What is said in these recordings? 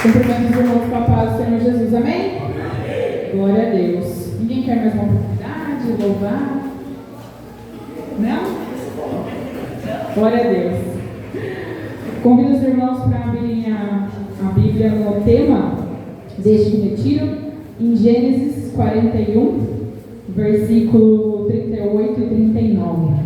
Cumprimento os irmãos com a paz do Senhor Jesus, amém? Glória a Deus. Ninguém quer mais uma oportunidade de louvar? Não? Glória a Deus. Convido os irmãos para abrirem a Bíblia no tema deste retiro, em Gênesis 41, versículo 38 e 39.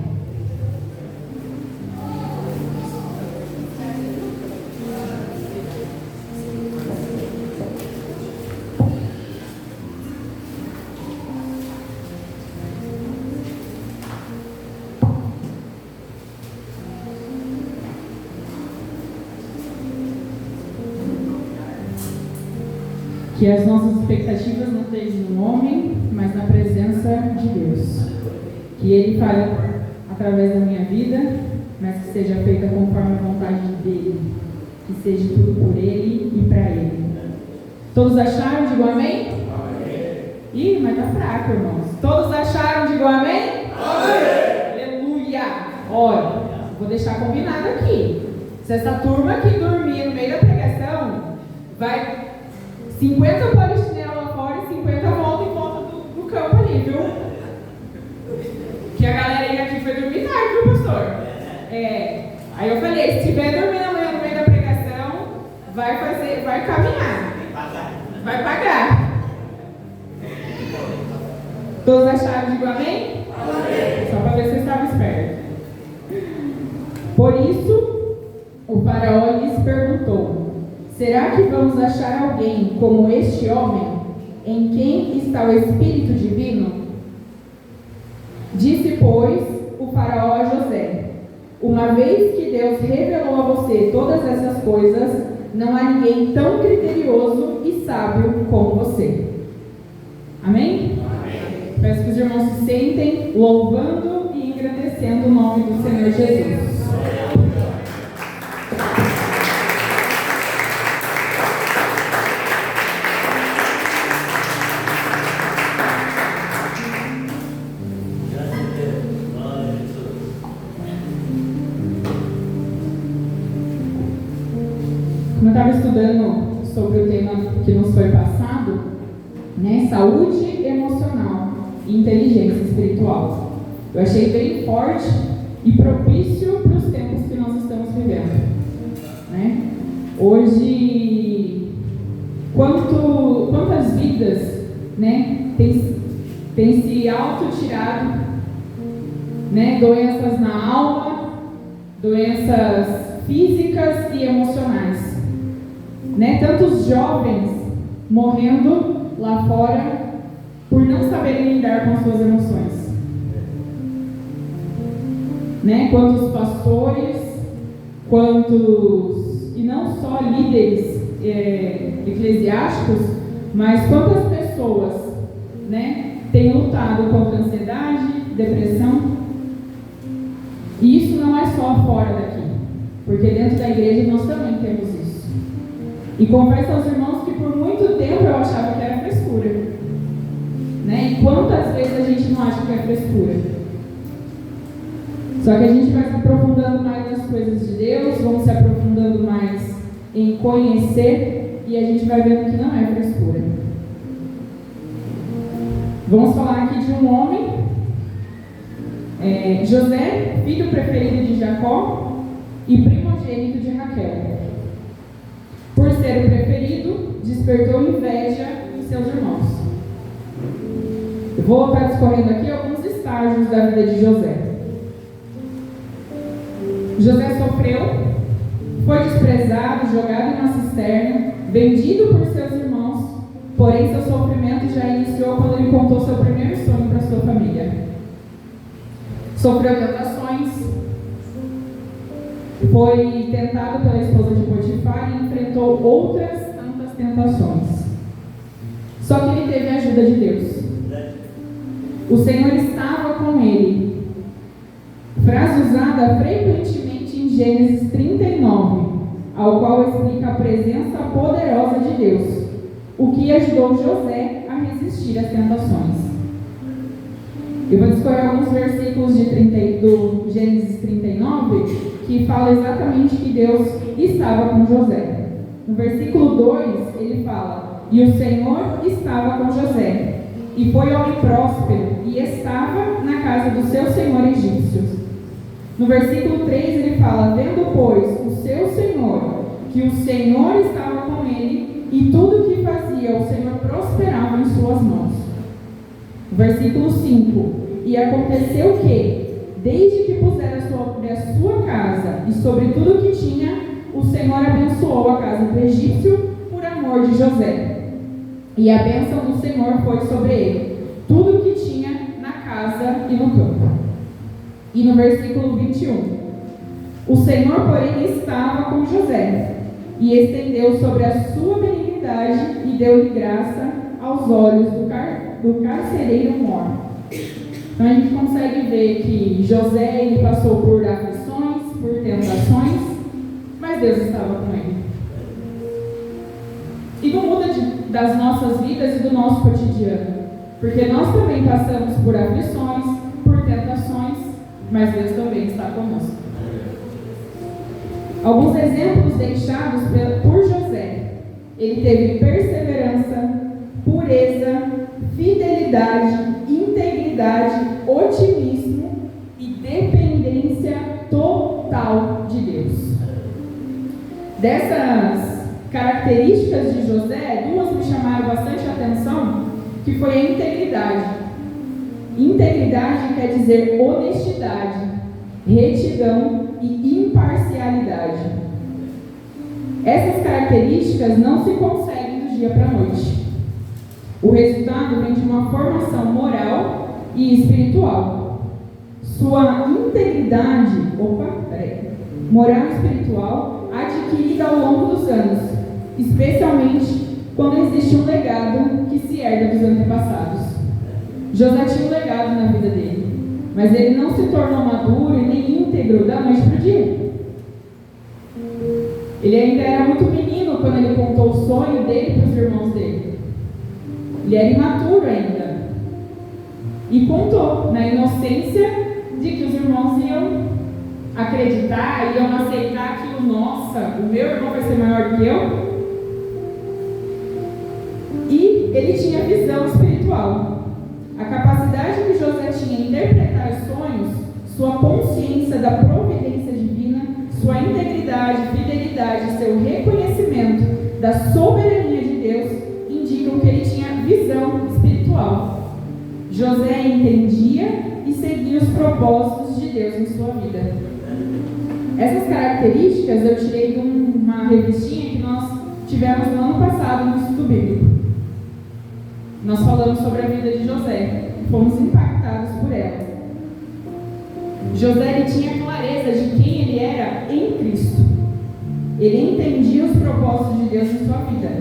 Que as nossas expectativas não estejam no homem, mas na presença de Deus. Que Ele fale através da minha vida, mas que seja feita conforme a vontade dEle. Que seja tudo por Ele e para Ele. Todos acharam? Digam amém? Amém. Ih, mas tá fraco, irmãos. Todos acharam? Digam amém? Amém. Aleluia. Olha, vou deixar combinado aqui. Se essa turma aqui dormir no meio da pregação, vai... 50 polichinelo lá fora e 50 voltam em volta do campo ali, viu? Que a galerinha aqui foi dormir tarde, viu, pastor? Aí eu falei, se estiver dormindo amanhã no meio da pregação, vai caminhar. Vai pagar. Todos acharam, digo amém? Amém. Só para ver se vocês estavam espertos. Por isso, o faraó lhes perguntou: será que vamos achar alguém como este homem, em quem está o Espírito Divino? Disse, pois, o faraó a José: uma vez que Deus revelou a você todas essas coisas, não há ninguém tão criterioso e sábio como você. Amém? Amém. Peço que os irmãos se sentem louvando e engrandecendo o nome do Senhor Jesus. Como eu estava estudando sobre o tema que nos foi passado, né, saúde emocional e inteligência espiritual, eu achei bem forte e propício para os tempos que nós estamos vivendo, né? Hoje, quantas vidas, né, tem se auto-tirado, né, doenças na alma, doenças físicas e emocionais. Né, tantos jovens morrendo lá fora por não saberem lidar com as suas emoções. Né, quantos pastores, e não só líderes eclesiásticos, mas quantas pessoas, né, têm lutado contra a ansiedade, depressão. E isso não é só fora daqui, porque dentro da igreja nós também temos isso. E confesso aos irmãos que por muito tempo eu achava que era frescura. Né? E quantas vezes a gente não acha que é frescura? Só que a gente vai se aprofundando mais nas coisas de Deus, vamos se aprofundando mais em conhecer, e a gente vai vendo que não é frescura. Vamos falar aqui de um homem, José, filho preferido de Jacó e primogênito de Raquel. Por ser o preferido, despertou inveja em seus irmãos. Eu vou estar discorrendo aqui alguns estágios da vida de José. José sofreu, foi desprezado, jogado em uma cisterna, vendido por seus irmãos, porém seu sofrimento já iniciou quando ele contou seu primeiro sonho para sua família. Sofreu tentações, foi tentado pela esposa de Potifar e enfrentou outras tantas tentações. Só que ele teve a ajuda de Deus. O Senhor estava com ele. Frase usada frequentemente em Gênesis 39, ao qual explica a presença poderosa de Deus, o que ajudou José a resistir às tentações. Eu vou discorrer alguns versículos do Gênesis 39, que fala exatamente que Deus estava com José. No versículo 2, ele fala: e o Senhor estava com José, e foi homem próspero, e estava na casa do seu senhor egípcio. No versículo 3 ele fala: vendo, pois, o seu senhor, que o Senhor estava com ele, e tudo o que fazia o Senhor prosperava em suas mãos. No versículo 5: e aconteceu que, desde que pusera sobre a sua casa e sobre tudo o que tinha, o Senhor abençoou a casa do egípcio por amor de José. E a bênção do Senhor foi sobre ele, tudo o que tinha na casa e no campo. E no versículo 21, o Senhor, porém, estava com José, e estendeu sobre a sua benignidade, e deu-lhe graça aos olhos do carcereiro mor. Então a gente consegue ver que José, ele passou por aflições, por tentações, mas Deus estava com ele. E não muda das nossas vidas e do nosso cotidiano, porque nós também passamos por aflições, por tentações, mas Deus também está conosco. Alguns exemplos deixados por José: ele teve perseverança, pureza, fidelidade, integridade, otimismo e dependência total de Deus. Dessas características de José, duas me chamaram bastante atenção, que foi a integridade. Integridade quer dizer honestidade, retidão e imparcialidade. Essas características não se conseguem do dia para a noite. O resultado vem de uma formação moral e espiritual. Sua integridade, moral e espiritual, adquirida ao longo dos anos, especialmente quando existe um legado que se herda dos antepassados. José tinha um legado na vida dele, mas ele não se tornou maduro e nem íntegro da noite para o dia. Ele ainda era muito menino quando ele contou o sonho dele para os irmãos dele. Ele era imaturo ainda. E contou, na inocência de que os irmãos iam acreditar, iam aceitar que o meu irmão vai ser maior do que eu. E ele tinha visão espiritual. A capacidade que José tinha em interpretar os sonhos, sua consciência da providência divina, sua integridade, fidelidade, seu reconhecimento da soberania de Deus, indicam que ele tinha visão espiritual. José entendia e seguia os propósitos de Deus em sua vida. Essas características eu tirei de uma revistinha que nós tivemos no ano passado no estudo bíblico. Nós falamos sobre a vida de José e fomos impactados por ela. José, ele tinha clareza de quem ele era em Cristo. Ele entendia os propósitos de Deus em sua vida.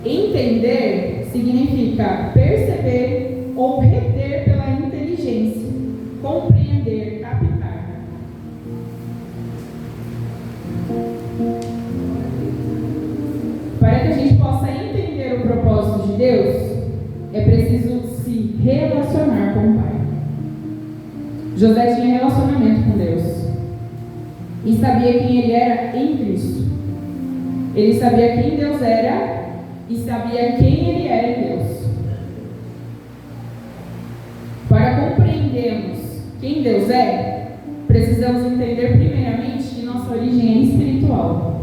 Entender significa perceber ou reter pela inteligência, compreender, captar. Para que a gente possa entender o propósito de Deus, é preciso se relacionar com o Pai. José tinha relacionamento com Deus e sabia quem ele era em Cristo. Ele sabia quem Deus era e sabia quem ele era em Deus. Para compreendermos quem Deus é, precisamos entender primeiramente que nossa origem é espiritual.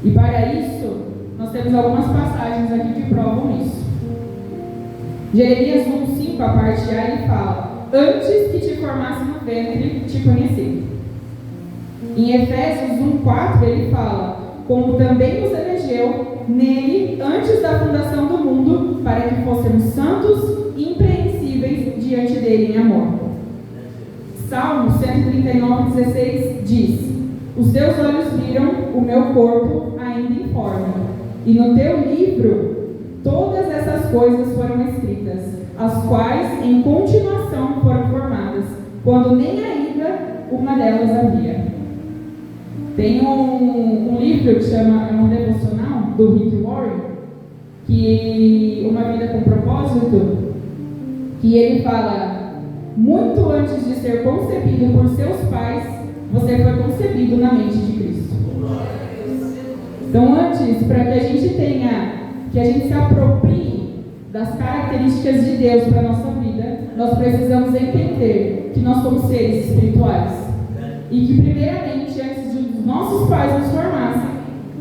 E para isso, nós temos algumas passagens aqui que provam isso. Jeremias 1:5, a parte A, ele fala: antes que te formasse no ventre, te conheci. Em Efésios 1:4, ele fala: como também nos elegeu nele antes da fundação do mundo, para que fôssemos santos e impreensíveis diante dele em amor. Salmo 139:16 diz: os teus olhos viram o meu corpo ainda informe, e no teu livro todas essas coisas foram escritas, as quais em continuação foram formadas, quando nem ainda uma delas havia. Tem um livro que chama, é um devocional do Rick Warren, que Uma Vida com Propósito, que ele fala: muito antes de ser concebido por seus pais, você foi concebido na mente de Cristo. Então, antes, para que a gente se aproprie das características de Deus para a nossa vida, nós precisamos entender que nós somos seres espirituais. E que, primeiramente, antes de os nossos pais nos formassem,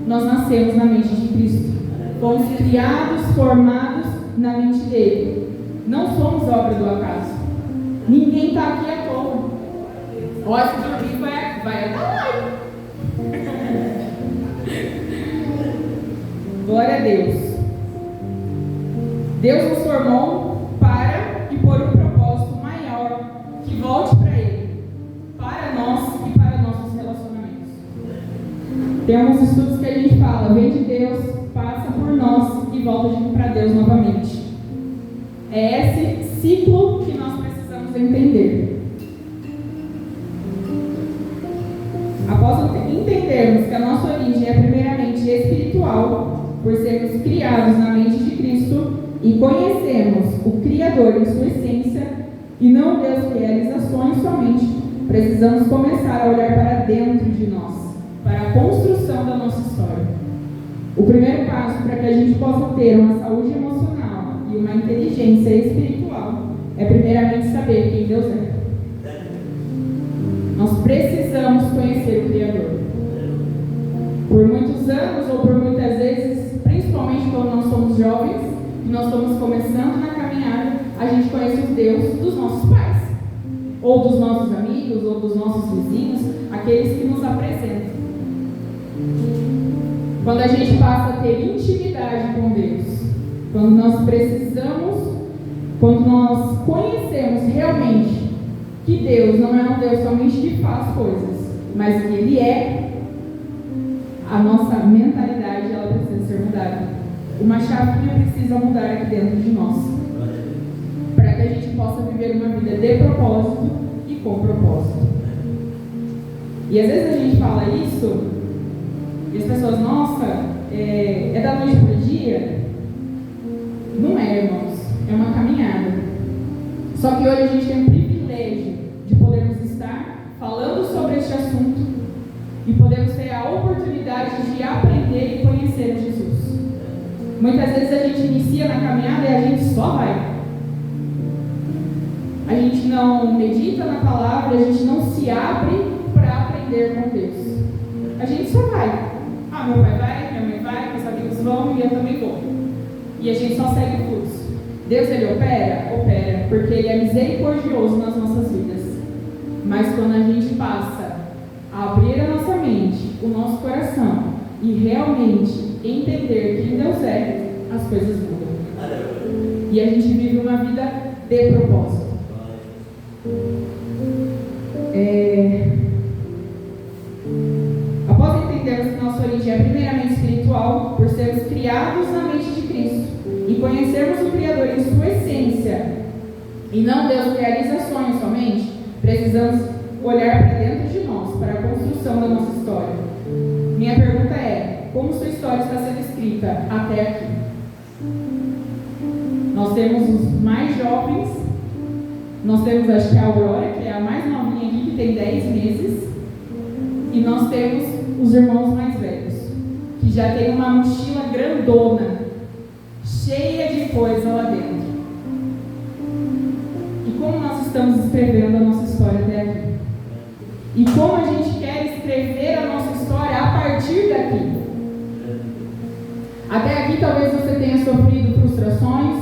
nós nascemos na mente de Cristo. Fomos criados, formados na mente dele. Não somos obra do acaso. Ninguém está aqui à toa. Olha, se dormir vai até lá. Glória a Deus. Deus nos formou para e por um propósito maior, que volte para Ele, para nós e para nossos relacionamentos. Tem alguns estudos que a gente fala, vem de Deus, passa por nós e volta para Deus novamente. É esse ciclo que nós precisamos entender. Após entendermos que a nossa origem é primeiramente espiritual, por sermos criados na mente de Cristo e conhecemos o Criador em sua essência e não das realizações somente, precisamos começar a olhar para dentro de nós, para a construção da nossa história. O primeiro passo para que a gente possa ter uma saúde emocional e uma inteligência espiritual é primeiramente saber quem Deus é. Nós precisamos conhecer o Criador. Por muitos anos ou por muitas vezes, principalmente quando nós somos jovens e nós estamos começando na caminhada, a gente conhece o Deus dos nossos pais, ou dos nossos amigos, ou dos nossos vizinhos, aqueles que nos apresentam. Quando a gente passa a ter intimidade com Deus, quando nós conhecemos realmente que Deus não é um Deus somente que faz coisas, mas que Ele é, a nossa mentalidade ela precisa ser mudada. Uma chavinha precisa mudar aqui dentro de nós, para que a gente possa viver uma vida de propósito e com propósito. E às vezes a gente fala isso e as pessoas, nossa, é da noite para o dia? Não é, irmãos, é uma caminhada. Só que hoje a gente tem o privilégio de podermos estar falando sobre este assunto e podemos ter a oportunidade de aprender e conhecer Jesus. Muitas vezes a gente inicia na caminhada e a gente só vai. A gente não medita na palavra, a gente não se abre para aprender com Deus. A gente só vai. Ah, meu pai vai, minha mãe vai, meus amigos vão e eu também vou. E a gente só segue o fluxo. Deus, Ele opera? Opera, porque Ele é misericordioso nas nossas vidas. Mas quando a gente passa a abrir a nossa mente, o nosso coração e realmente entender quem Deus é, as coisas mudam. E a gente vive uma vida de propósito. Após entendermos que nossa origem é primeiramente espiritual, por sermos criados na mente de Cristo e conhecermos o Criador em sua essência e não Deus realizações somente, precisamos olhar para dentro de nós, para a construção da nossa história. Minha pergunta é: como sua história está sendo escrita até aqui? Nós temos os mais jovens, nós temos acho que a Aurora, que é a mais novinha aqui, que tem 10 meses, e nós temos os irmãos mais velhos, que já tem uma mochila grandona, cheia de coisa lá dentro. E como nós estamos escrevendo a nossa história até aqui? E como a gente quer escrever a nossa história a partir daqui? Até aqui talvez você tenha sofrido frustrações,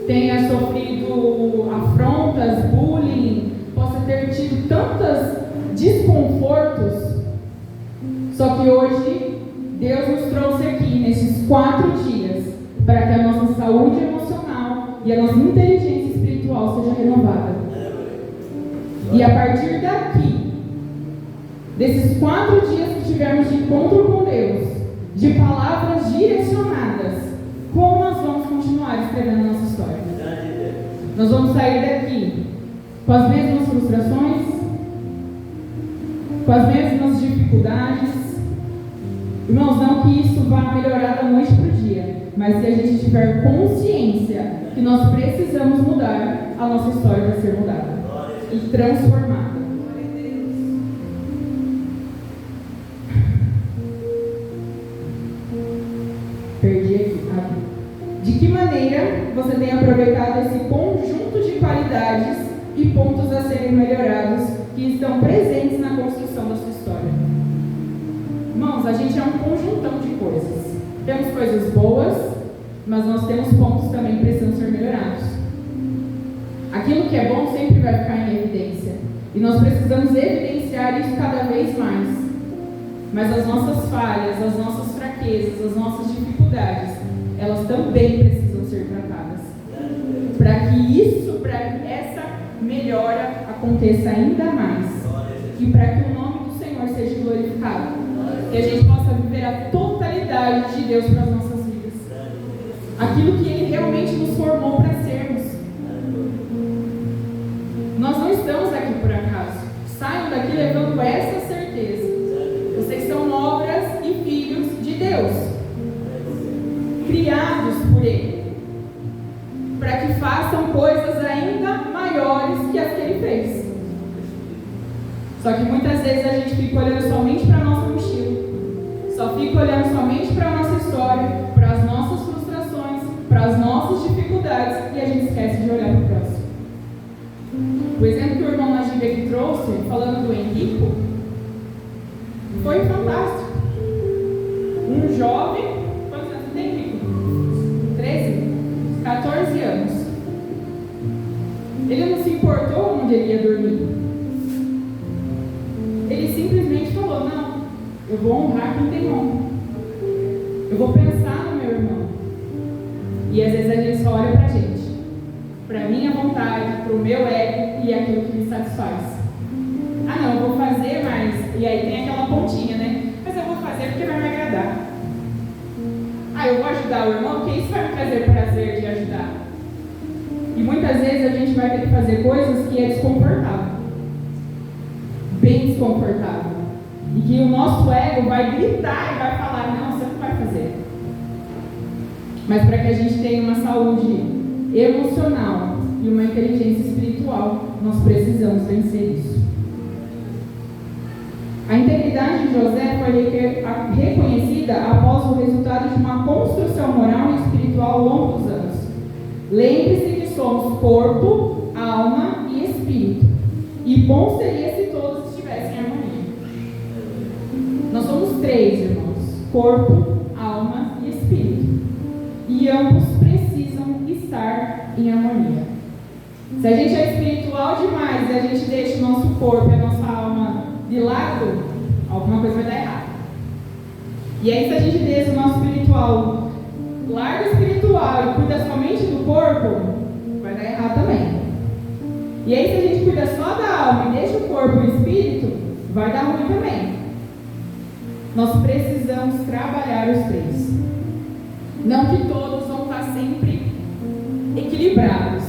tenha sofrido afrontas, bullying, possa ter tido tantos desconfortos. Só que hoje Deus nos trouxe aqui nesses 4 dias para que a nossa saúde emocional e a nossa inteligência espiritual seja renovada. E a partir daqui, desses 4 dias que tivemos de encontro com Deus, de palavras direcionadas, como nós vamos continuar escrevendo a nossa história? Nós vamos sair daqui com as mesmas frustrações, com as mesmas dificuldades. Irmãos, não que isso vá melhorar da noite para o dia, mas se a gente tiver consciência que nós precisamos mudar, a nossa história vai ser mudada e transformada. você tem aproveitado esse conjunto de qualidades e pontos a serem melhorados que estão presentes na construção da sua história. Irmãos, a gente é um conjuntão de coisas. Temos coisas boas, mas nós temos pontos também que precisam ser melhorados. Aquilo que é bom sempre vai ficar em evidência. E nós precisamos evidenciar isso cada vez mais. Mas as nossas falhas, as nossas fraquezas, as nossas dificuldades, elas também precisam ser tratadas. Para que essa melhora aconteça ainda mais. E para que o nome do Senhor seja glorificado. Que a gente possa viver a totalidade de Deus para as nossas vidas. Aquilo que Ele realmente nos formou para sermos. Nós não estamos aqui por acaso. Saiam daqui levando essa certeza. Vocês são obras e filhos de Deus, criados por Ele, para que façam coisas ainda maiores que as que Ele fez. Só que muitas vezes a gente fica olhando somente para a nossa mochila, só fica olhando somente para a nossa história, para as nossas frustrações, para as nossas dificuldades, e a gente esquece de olhar para o próximo. O exemplo que o irmão Najib aqui trouxe, falando do Henrico, foi fantástico. Um jovem, quantos anos tem, Henrico? 13? 14 anos. Ele não se importou onde ele ia dormir. Ele simplesmente falou: não, eu vou honrar quem tem honra. Eu vou pensar no meu irmão. E às vezes a gente só olha pra gente, pra minha vontade, pro meu ego e aquilo que me satisfaz. Ah não, eu vou fazer, mas... E aí tem aquela pontinha, né? Mas eu vou fazer porque vai me agradar. Ah, eu vou ajudar o irmão porque isso vai me trazer prazer de ajudar. E muitas vezes a gente vai ter que fazer coisas que é desconfortável. Bem desconfortável. E que o nosso ego vai gritar e vai falar: não, você não vai fazer. Mas para que a gente tenha uma saúde emocional e uma inteligência espiritual, nós precisamos vencer isso. A integridade de José foi reconhecida após o resultado de uma construção moral e espiritual ao longo dos anos. Lembre-se que somos corpo, alma e espírito. E bom seria se todos estivessem em harmonia. Nós somos três, irmãos: corpo, alma e espírito. E ambos precisam estar em harmonia. Se a gente é espiritual demais e a gente deixa o nosso corpo e a nossa alma de lado, alguma coisa vai dar errado. E aí, se a gente deixa o nosso espiritual, larga o espiritual e cuida somente do corpo, vai dar errado também. E aí, se a gente cuida só da alma e deixa o corpo e o espírito, vai dar ruim também. Nós precisamos trabalhar os três. Não que todos vão estar sempre equilibrados,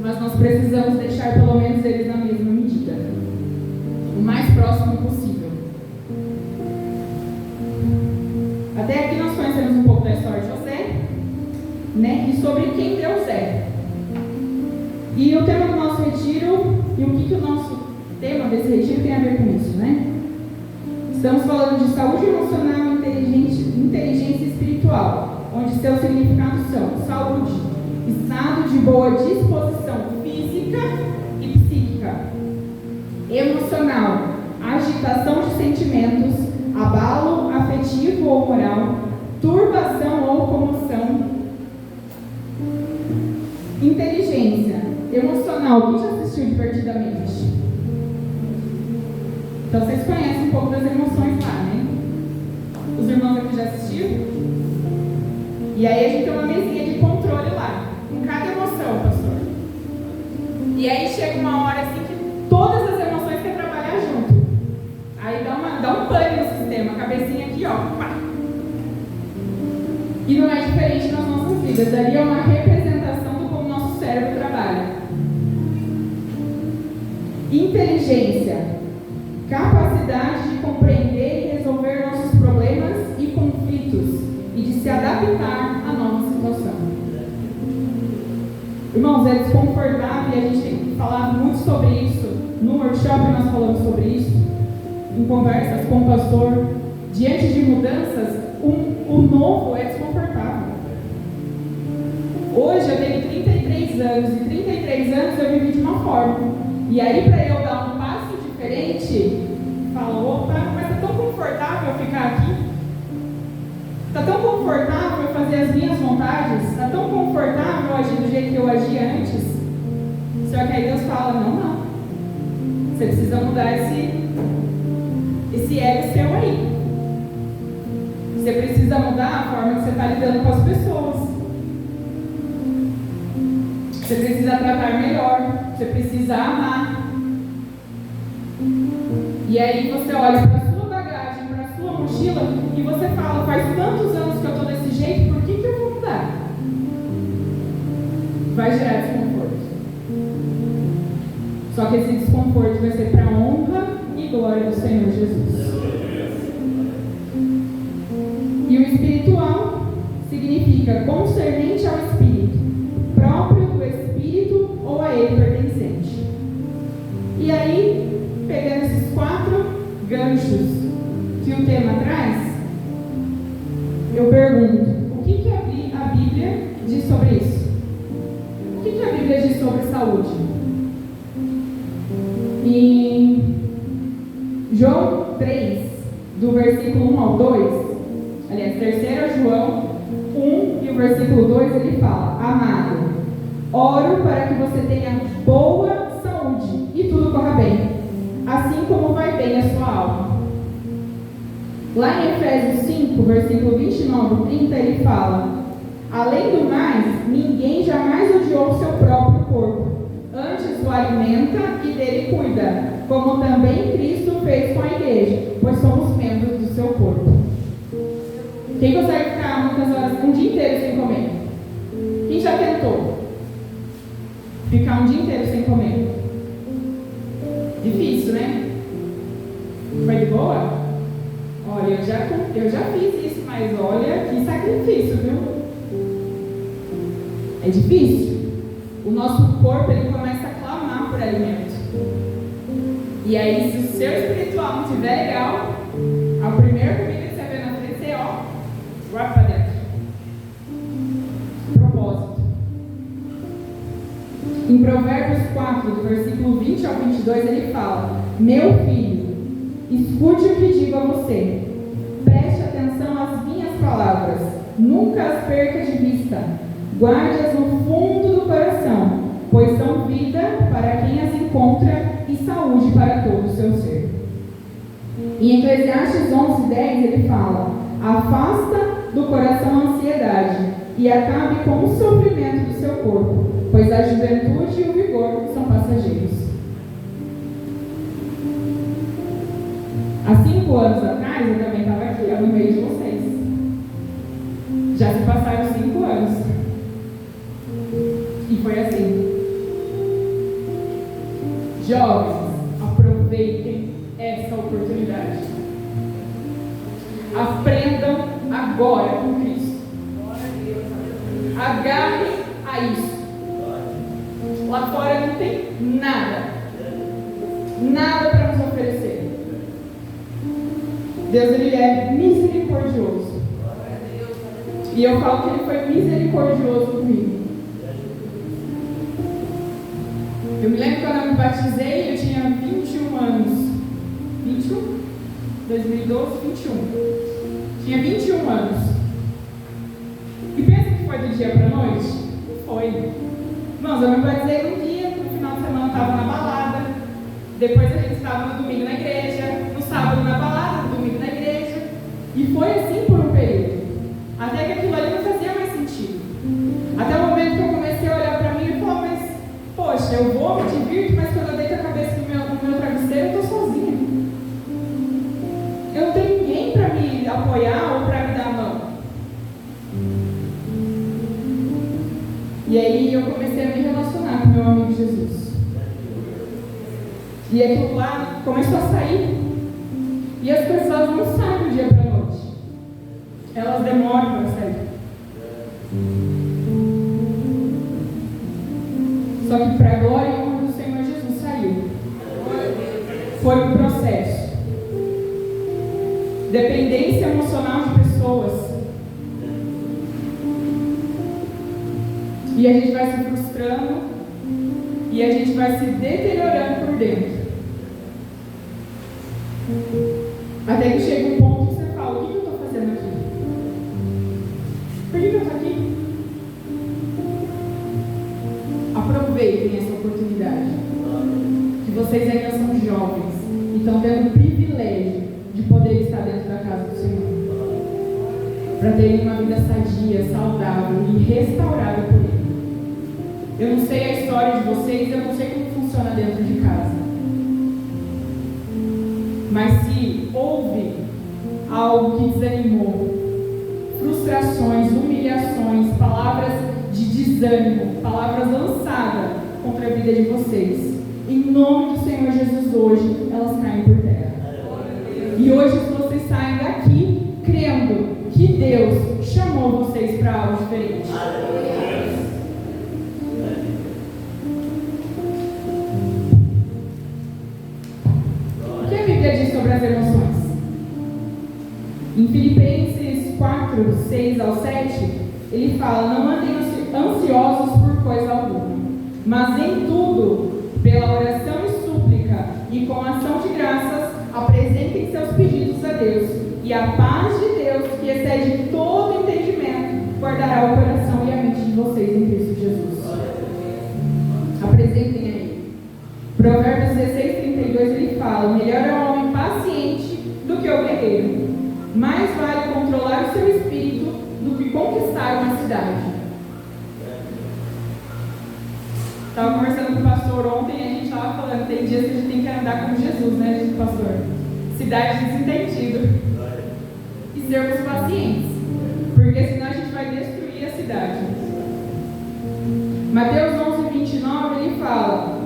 mas nós precisamos deixar pelo menos eles na mesma medida, o mais próximo possível. Até aqui nós conhecemos um pouco da história de José, né? E sobre quem Deus é. E o tema do nosso retiro, e o que o nosso tema desse retiro tem a ver com isso, né? Estamos falando de saúde emocional e inteligência espiritual, onde seus significados são saúde, estado de boa disposição física e psíquica; emocional, agitação de sentimentos, abalo afetivo ou moral, turbação ou comoção; inteligência emocional. Quem já assistiu Divertidamente? Então vocês conhecem um pouco das emoções lá, né? Os irmãos aqui já assistiram? E aí a gente tem uma mesinha de controle lá, com cada emoção, pastor. E aí chega uma hora assim que todas as emoções querem trabalhar junto. Aí dá um pane no sistema, a cabecinha aqui, ó, pá. E não é diferente nas nossas vidas. Ali é uma representação do como nosso cérebro trabalha. Inteligência, capacidade de compreender e resolver nossos problemas e conflitos e de se adaptar à nova situação. Irmãos, é desconfortável e a gente tem que falar muito sobre isso. No workshop nós falamos sobre isso, em conversas com o pastor. Diante de mudanças, o novo é desconfortável. Hoje eu tenho 33 anos, e 33 anos eu vivi de uma forma. E aí, para eu dar um passo diferente, falo, opa, mas tá tão confortável ficar aqui? Tá tão confortável fazer as minhas vontades? Tá tão confortável agir do jeito que eu agia antes? Só que aí Deus fala, não. Você precisa mudar esse ego seu aí. Você precisa mudar a forma que você está lidando com as pessoas. Você precisa tratar melhor. Você precisa amar. E aí você olha para a sua bagagem, para a sua mochila e você fala, faz tantos anos que eu estou desse jeito, por que eu vou mudar? Vai gerar desconforto. Só que esse desconforto vai ser para a honra e glória do Senhor Jesus. E o espiritual significa concernente ao Espírito, próprio do Espírito ou a ele pertencente. E aí, pegando esses 4 ganchos que o tema traz, eu pergunto, o que a Bíblia diz sobre isso? O que a Bíblia diz sobre saúde? Em João 3, do versículo 1 ao 2, aliás, 3 João 1 e o versículo 2, ele fala, amado, oro para que você tenha boa saúde e tudo corra bem, assim como vai bem a sua alma. Lá em Efésios 5, versículo 29 e 30, ele fala, além do mais, ninguém jamais odiou o seu próprio corpo, antes o alimenta e dele cuida, como também Cristo fez com a igreja, pois somos membros do seu corpo. Quem consegue ficar muitas horas, um dia inteiro sem comer? Quem já tentou ficar um dia inteiro sem comer? Difícil, né? Foi de boa? Olha, eu já fiz isso, mas olha que sacrifício, viu? É difícil. O nosso corpo, ele começa a clamar por alimento. E aí, se o seu espiritual não estiver legal, a primeira comida que você vê na frente, você, vai para dentro. Propósito. Em Provérbios 4, do versículo 20 ao 22, ele fala, meu filho, escute o que digo a você. Preste atenção às minhas palavras. Nunca as perca de vista. Guarde-as no fundo do coração, pois são vida para quem as encontra e saúde para todo o seu ser. Em Eclesiastes 11:10 ele fala, afasta do coração a ansiedade e acabe com o sofrimento do seu corpo, pois a juventude e o vigor são passageiros. Há 5 anos atrás eu também estava aqui, no meio de vocês. Já se passaram 5 anos. E foi assim. Jovens, aproveitem essa oportunidade. Aprendam agora com Cristo. Agarrem a isso. Lá fora não tem nada. Nada para nos oferecer. Deus, ele é misericordioso. E eu falo que ele foi misericordioso comigo. Eu me lembro quando eu me batizei, eu tinha 21 anos. 21? 2012, 21. Tinha 21 anos. E pensa que foi do dia para a noite? Não foi. Irmãos, eu me batizei num dia, no final de semana eu estava na balada. Depois a gente estava no domingo na igreja. No sábado na balada, no domingo na igreja. E foi assim por um período. Até que aquilo ali não fazia mais sentido. Até o momento que eu comecei a olhar para mim e falar, mas, poxa, eu vou, me divirto, mas quando eu deito a cabeça no meu travesseiro, eu estou sozinha. Eu não tenho ninguém para me apoiar ou para me dar a mão. E aí eu comecei a me relacionar com meu amigo Jesus. E aquilo lá começou a sair. E as pessoas não saem do dia para a noite. Elas demoram para sair. Só que para a glória e honra do Senhor Jesus saiu. Foi um processo. Dependência emocional de pessoas. E a gente vai se frustrando e a gente vai se deteriorando por dentro. Até que chega um ponto que você fala: o que eu estou fazendo aqui? Por que eu estou aqui? Aproveitem essa oportunidade. Que vocês ainda são jovens e estão tendo o privilégio de poder estar dentro da casa do Senhor. Para terem uma vida sadia, saudável e restaurada por Ele. Eu não sei a história de vocês, eu não sei como funciona dentro de casa. Mas se houve algo que desanimou, frustrações, humilhações, palavras de desânimo, palavras lançadas contra a vida de vocês, em nome do Senhor Jesus hoje, elas caem por terra. E hoje vocês saem daqui crendo que Deus chamou vocês para algo diferente. O que a Bíblia diz sobre as emoções? Em Filipenses 4, 6 ao 7, ele fala: não andem ansiosos por coisa alguma, mas em tudo, pela oração e súplica e com ação de graças, apresentem seus pedidos a Deus, e a paz de Deus, que excede todo entendimento, guardará o coração e a mente de vocês em Cristo Jesus. Apresentem aí. Provérbios 16, 32, ele fala: melhor é o homem paciente do que o guerreiro. Mais vale controlar o seu espírito do que conquistar uma cidade. Estava conversando com o pastor ontem e a gente estava falando: tem dias que a gente tem que andar como Jesus, né, pastor? Cidade desentendido. E sermos pacientes, porque senão a gente vai destruir a cidade. Mateus 11, 29, ele fala: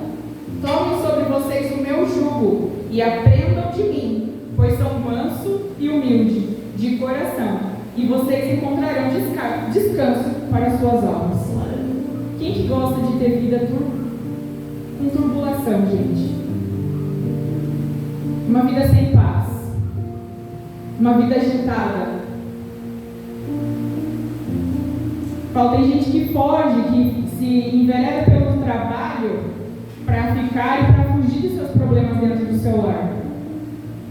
tomem sobre vocês o meu jugo e aprendam de mim, pois sou manso e humilde de coração, e vocês encontrarão descanso para as suas almas. Quem que gosta de ter vida com turbulação, gente? Uma vida sem paz, uma vida agitada. Tem gente que foge, que se envereda pelo trabalho para ficar e para fugir dos seus problemas dentro do seu lar.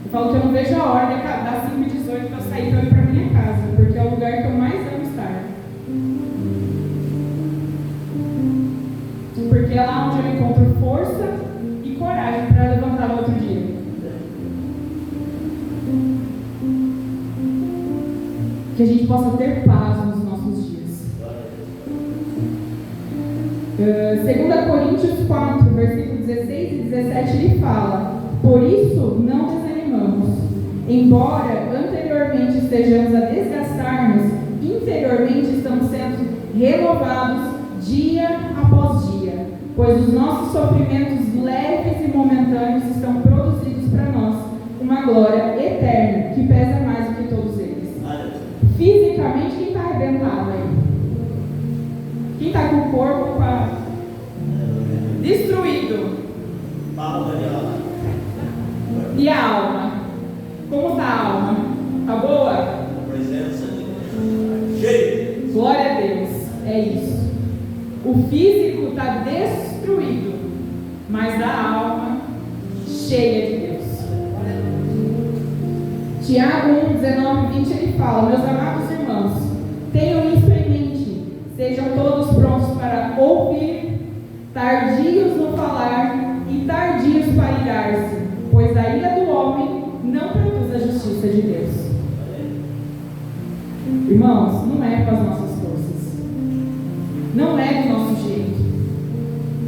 Eu falo que eu não vejo a hora das 5h18 para eu sair para ir para minha casa, porque é o lugar que eu mais amo estar. Porque é lá onde eu encontro força e coragem para levantar no outro dia. Que a gente possa ter paz nos nossos dias. 2 Coríntios 4, versículo 16 e 17, ele fala: por isso não desanimamos, embora anteriormente estejamos a desgastar-nos, interiormente estamos sendo renovados dia após dia, pois os nossos sofrimentos leves e momentâneos estão produzidos para nós uma glória eterna que pesa mais do que todos eles. Fisicamente, quem está arrebentado aí? Quem está com o corpo destruído? E a alma? Como está a alma? Está boa? Presença de Deus. Glória a Deus. É isso. O físico está destruído, mas a alma cheia de Deus. Tiago 1, 19 e 20, ele fala: meus amados irmãos, tenham isso em mente, sejam todos prontos para ouvir, tardios no falar e tardios para irar-se, pois a ira do homem não produz a justiça de Deus. Irmãos, não é com as nossas forças, não é do nosso jeito,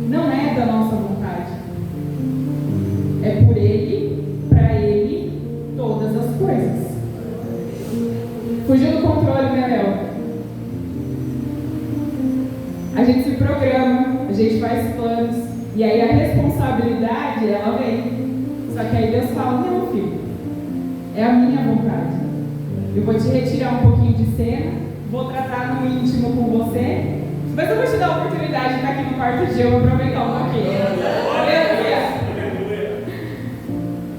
não é da nossa vontade, é por Ele, para Ele, todas as coisas. Fugiu do controle, né, Léo? A gente se programa, a gente faz planos, e aí a responsabilidade, ela vem. Só que aí Deus fala: não, filho, é a minha vontade. Eu vou te retirar um pouquinho de cena, vou tratar no íntimo com você, mas eu vou te dar a oportunidade de estar aqui no quarto dia, eu vou aproveitar um pouquinho. Aleluia!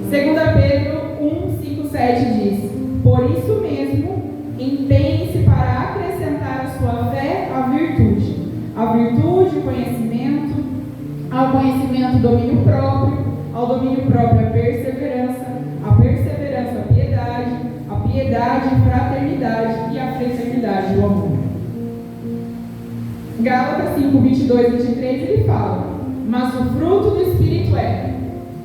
2 Pedro 1, 5, 7 diz: por isso mesmo, empenhe-se para acrescentar à sua fé a virtude conhecimento, domínio próprio, ao domínio próprio a perseverança a piedade, a fraternidade e a fraternidade, o amor. Gálatas 5, 22 e 23 ele fala: mas o fruto do Espírito é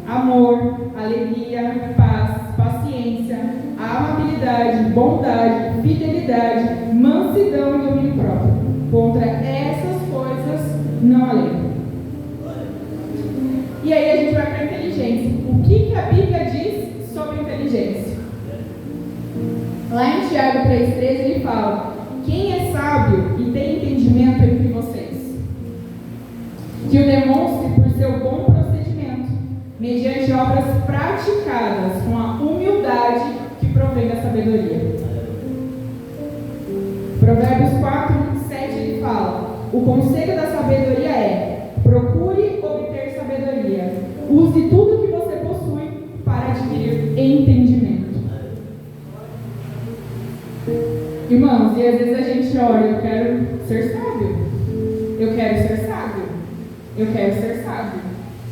amor, alegria, paz, paciência, amabilidade, bondade, fidelidade, mansidão e domínio próprio. Contra essas coisas não há lei. E aí a gente vai para a inteligência. O que a Bíblia diz sobre inteligência? Lá em Tiago 3,13 ele fala: quem é sábio e tem entendimento entre vocês, que o demonstre por seu bom procedimento, mediante obras praticadas com a humildade que provém da sabedoria. Provérbios 4:27 ele fala: o conselho da sabedoria é: procure obter sabedoria, use tudo que você possui para adquirir entendimento. Irmãos, e às vezes a gente olha: eu quero ser sábio, eu quero ser sábio, eu quero ser sábio.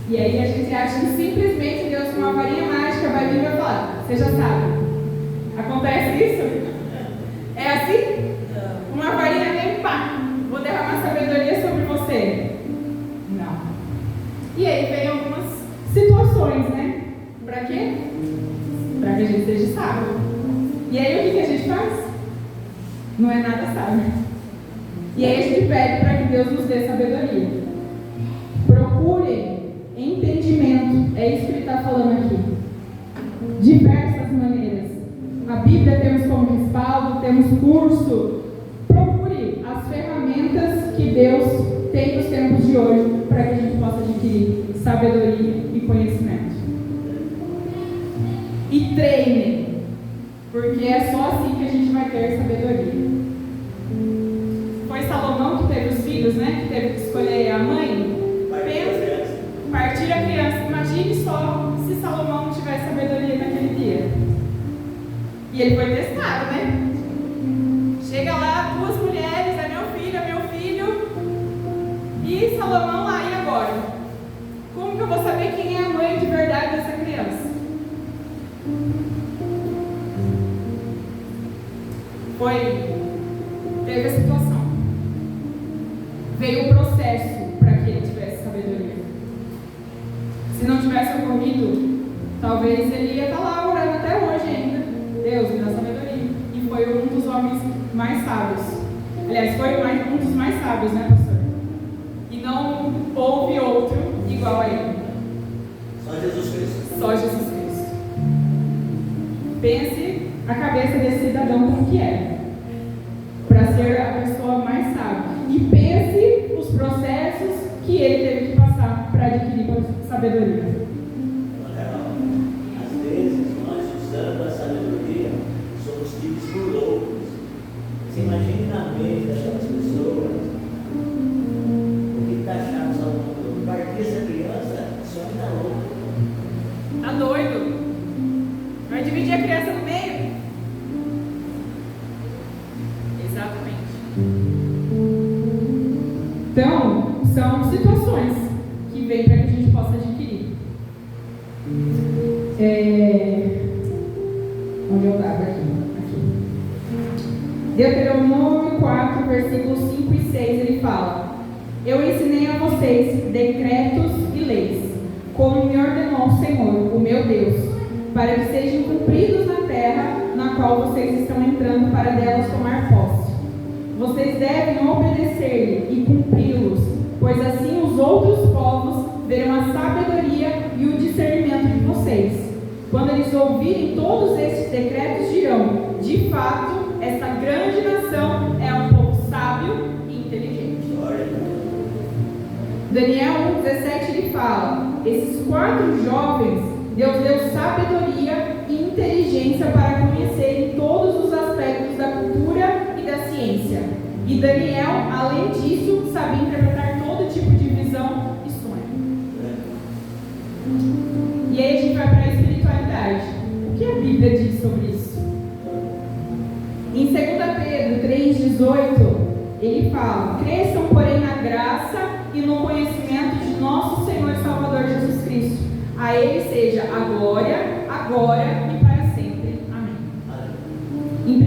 E aí a gente acha que simplesmente Deus com uma varinha mágica vai vir e vai falar: seja sábio. Acontece isso? É assim? Uma varinha vem, pá, vou derramar sabedoria sobre você. Não. E aí vem algumas situações, né? Pra quê? Pra que a gente seja sábio. E aí o que a gente faz? Não é nada sábio. E aí a gente pede para que Deus nos dê sabedoria. Procurem entendimento. É isso que ele está falando aqui. Diversas maneiras. A Bíblia temos como respaldo, temos curso. Procure as ferramentas que Deus tem nos tempos de hoje para que a gente possa adquirir sabedoria e conhecimento. E treine, porque é só assim que a gente vai ter sabedoria. Foi Salomão que teve os filhos, né? Que teve que escolher a mãe. Partir a criança. Imagine só se Salomão não tivesse sabedoria naquele dia. E ele foi testado, né? Chega lá, duas mulheres, é meu filho. E Salomão lá, e agora? Como que eu vou saber quem é a mãe de verdade dessa criança? Teve a situação. Veio o processo para que ele tivesse sabedoria. Se não tivesse ocorrido, talvez ele ia estar lá orando até hoje ainda. Deus, me dá sabedoria. E foi um dos homens mais sábios. Aliás, foi um dos mais sábios, né, pastor? E não houve outro igual a ele. Só Jesus Cristo. Só Jesus Cristo. Pense a cabeça desse cidadão como que é, para ser a pessoa mais sábia. E pense os processos que ele teve que passar para adquirir sabedoria. Às vezes nós, usando a sabedoria, somos tidos por loucos. Você imagine na mente daquelas pessoas o que está achando só mundo. Partir essa criança, só está louco. Tá doido? Vai dividir a criança no meio? Exatamente. Então, são situações que vêm para que a gente possa adquirir. Onde eu estava aqui? Deuteronômio 4, versículos 5 e 6, ele fala: eu ensinei a vocês decretos e leis, como me ordenou o Senhor, o meu Deus, para que sejam cumpridos na terra na qual vocês estão entrando para delas tomar posse. Vocês devem obedecer-lhe e cumpri-los, pois assim os outros povos verão a sabedoria e o discernimento de vocês. Quando eles ouvirem todos estes decretos, dirão: de fato, esta grande nação é um povo sábio e inteligente. Daniel 1,17 ele fala: esses 4 jovens, Deus deu sabedoria e inteligência para conhecerem todos os aspectos da cultura e da ciência. E Daniel, além disso, sabia interpretar todo tipo de visão e sonho. E aí a gente vai para a espiritualidade. O que a Bíblia diz sobre isso? Em 2 Pedro 3,18, ele fala: cresçam, porém, na graça e no conhecimento de nosso Senhor e Salvador A Ele seja a glória, agora e para sempre. Amém. Em 1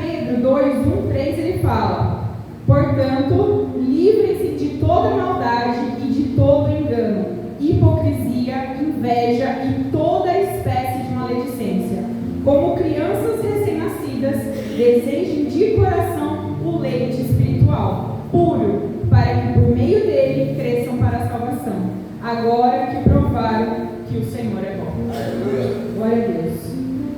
Pedro 2, 1, 3 ele fala: portanto, livrem-se de toda maldade e de todo engano, hipocrisia, inveja e toda espécie de maledicência. Como crianças recém-nascidas, desejem de coração o leite espiritual, puro, para que por meio dele cresçam para a salvação, agora que provaram que o Senhor é bom. Glória a Deus.